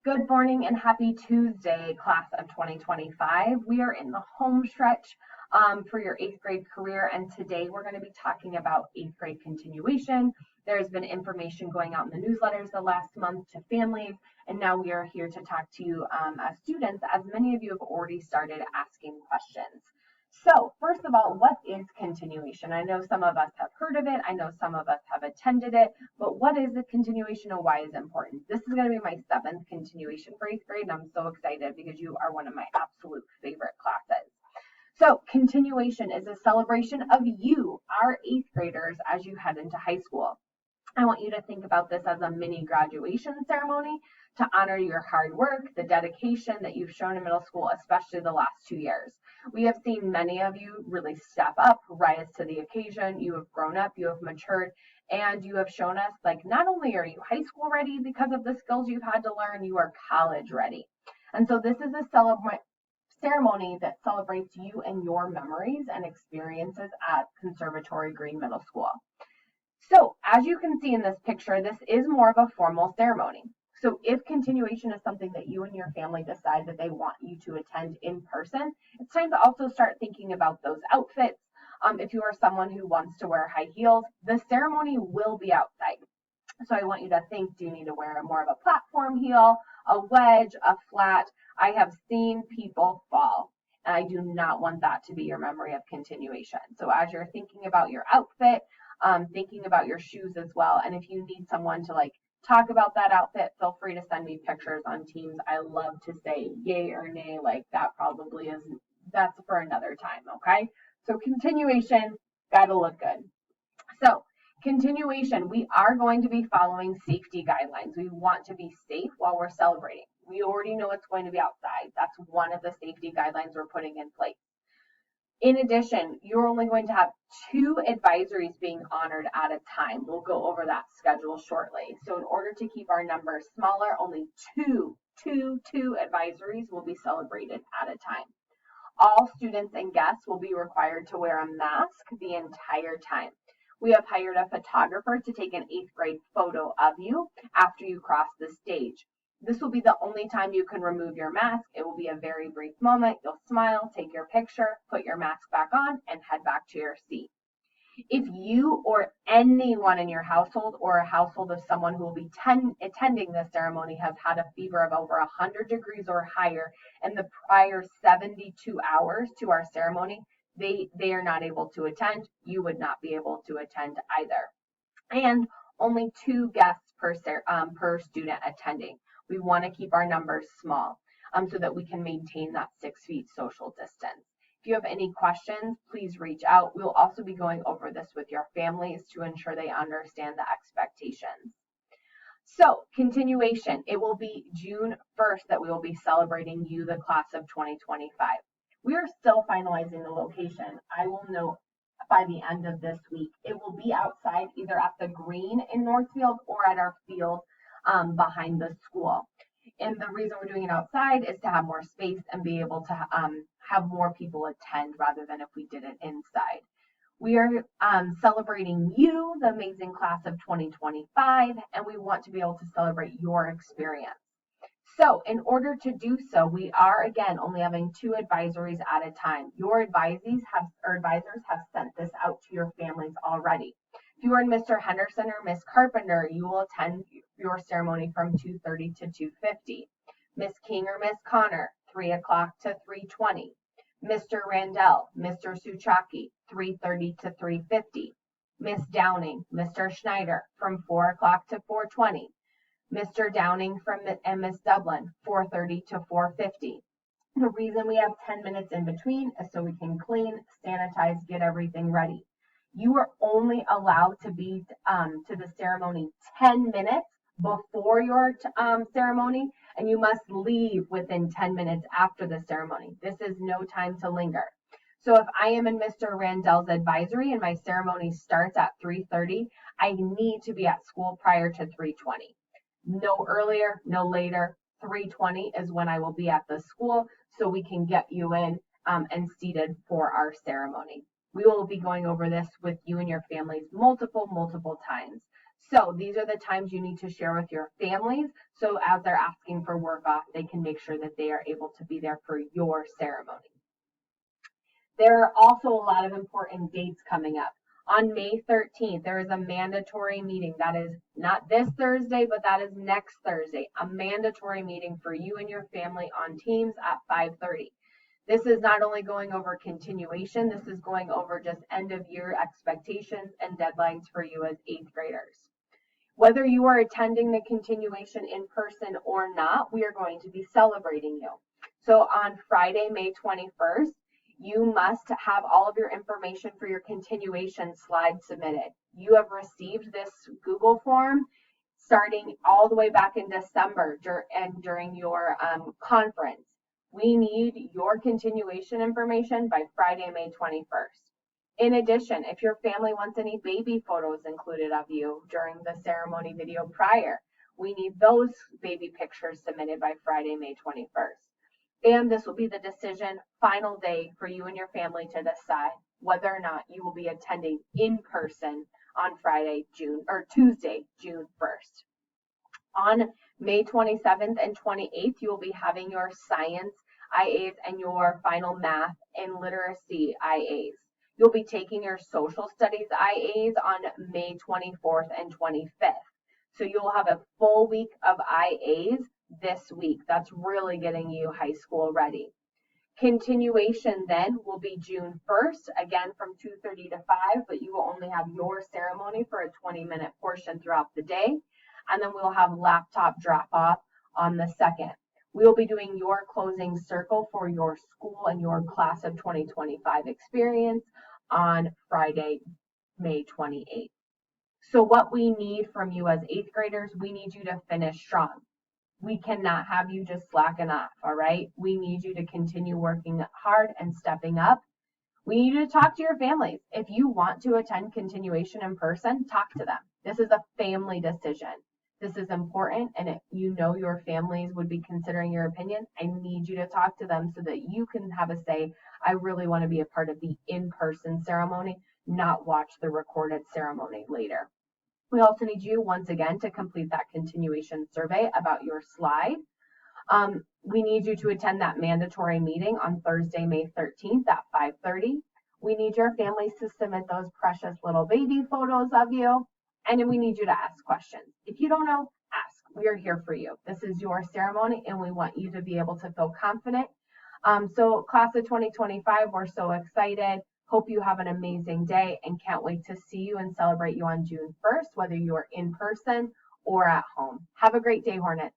Good morning and happy Tuesday, class of 2025. We are in the home stretch for your eighth grade career, and today we're going to be talking about eighth grade continuation. There's been information going out in the newsletters the last month to families, and now we are here to talk to you as students, as many of you have already started asking questions. So first of all, what is continuation? I know some of us have heard of it. I know some of us have attended it, but what is the continuation and why is it important? This is going to be my 7th continuation for 8th grade, and I'm so excited because you are one of my absolute favorite classes. So continuation is a celebration of you, our 8th graders, as you head into high school. I want you to think about this as a mini graduation ceremony to honor your hard work, the dedication that you've shown in middle school, especially the last 2 years. We have seen many of you really step up, rise to the occasion. You have grown up, you have matured, and you have shown us like not only are you high school ready because of the skills you've had to learn, you are college ready. And so this is a ceremony that celebrates you and your memories and experiences at Conservatory Green Middle School. So as you can see in this picture, this is more of a formal ceremony. So if continuation is something that you and your family decide that they want you to attend in person, it's time to also start thinking about those outfits. If you are someone who wants to wear high heels, the ceremony will be outside. So I want you to think, do you need to wear more of a platform heel, a wedge, a flat? I have seen people fall, and I do not want that to be your memory of continuation. So as you're thinking about your outfit, thinking about your shoes as well, and if you need someone to talk about that outfit, feel free to send me pictures on Teams. I love to say yay or nay, that probably is, that's for another time, okay? So continuation, gotta look good. So continuation, we are going to be following safety guidelines. We want to be safe while we're celebrating. We already know it's going to be outside. That's one of the safety guidelines we're putting in place. In addition, you're only going to have 2 advisories being honored at a time. We'll go over that schedule shortly. So in order to keep our numbers smaller, only two advisories will be celebrated at a time. All students and guests will be required to wear a mask the entire time. We have hired a photographer to take an 8th grade photo of you after you cross the stage. This will be the only time you can remove your mask. It will be a very brief moment. You'll smile, take your picture, put your mask back on, and head back to your seat. If you or anyone in your household or a household of someone who will be attending this ceremony has had a fever of over 100 degrees or higher in the prior 72 hours to our ceremony, they are not able to attend. You would not be able to attend either. And only 2 guests per student attending. We want to keep our numbers small so that we can maintain that 6 feet social distance. If you have any questions, please reach out. We'll also be going over this with your families to ensure they understand the expectations. So continuation, it will be June 1st that we will be celebrating you, the class of 2025. We are still finalizing the location. I will know by the end of this week. It will be outside, either at the green in Northfield or at our field behind the school. And the reason we're doing it outside is to have more space and be able to have more people attend rather than if we did it inside. We are celebrating you, the amazing class of 2025, and we want to be able to celebrate your experience. So in order to do so, we are again only having 2 advisories at a time. Your advisors have sent this out to your families already. If you are Mr. Henderson or Miss Carpenter, you will attend your ceremony from 2:30 to 2:50. Miss King or Miss Connor, 3 o'clock to 3:20. Mr. Randell, Mr. Suchaki, 3:30 to 3:50. Miss Downing, Mr. Schneider, from 4 o'clock to 4:20. Mr. Downing and Miss Dublin, 4:30 to 4:50. The reason we have 10 minutes in between is so we can clean, sanitize, get everything ready. You are only allowed to be to the ceremony 10 minutes before your ceremony, and you must leave within 10 minutes after the ceremony. This is no time to linger. So if I am in Mr. Randell's advisory and my ceremony starts at 3:30, I need to be at school prior to 3:20. No earlier, no later. 3:20 is when I will be at the school so we can get you in and seated for our ceremony. We will be going over this with you and your families multiple times. So these are the times you need to share with your families. So as they're asking for work off, they can make sure that they are able to be there for your ceremony. There are also a lot of important dates coming up. On May 13th, there is a mandatory meeting. That is not this Thursday, but that is next Thursday. A mandatory meeting for you and your family on Teams at 5:30. This is not only going over continuation, this is going over just end of year expectations and deadlines for you as 8th graders. Whether you are attending the continuation in person or not, we are going to be celebrating you. So on Friday, May 21st, you must have all of your information for your continuation slide submitted. You have received this Google form starting all the way back in December and during your conference. We need your continuation information by Friday, May 21st. In addition, if your family wants any baby photos included of you during the ceremony video prior, we need those baby pictures submitted by Friday, May 21st. And this will be the decision final day for you and your family to decide whether or not you will be attending in person on Tuesday, June 1st. On May 27th and 28th, you will be having your science IAs and your final math and literacy IAs. You'll be taking your social studies IAs on May 24th and 25th. So you'll have a full week of IAs this week. That's really getting you high school ready. Continuation then will be June 1st, again from 2:30 to 5, but you will only have your ceremony for a 20-minute portion throughout the day. And then we'll have laptop drop off on the 2nd. We'll be doing your closing circle for your school and your class of 2025 experience on Friday, May 28th. So what we need from you as 8th graders, we need you to finish strong. We cannot have you just slacken off, all right? We need you to continue working hard and stepping up. We need you to talk to your families. If you want to attend continuation in person, talk to them. This is a family decision. This is important, and if you know your families would be considering your opinion, I need you to talk to them so that you can have a say. I really want to be a part of the in-person ceremony, not watch the recorded ceremony later. We also need you, once again, to complete that continuation survey about your slide. We need you to attend that mandatory meeting on Thursday, May 13th at 5:30. We need your families to submit those precious little baby photos of you. And then we need you to ask questions. If you don't know, ask. We are here for you. This is your ceremony, and we want you to be able to feel confident. So class of 2025, we're so excited. Hope you have an amazing day and can't wait to see you and celebrate you on June 1st, whether you're in person or at home. Have a great day, Hornets.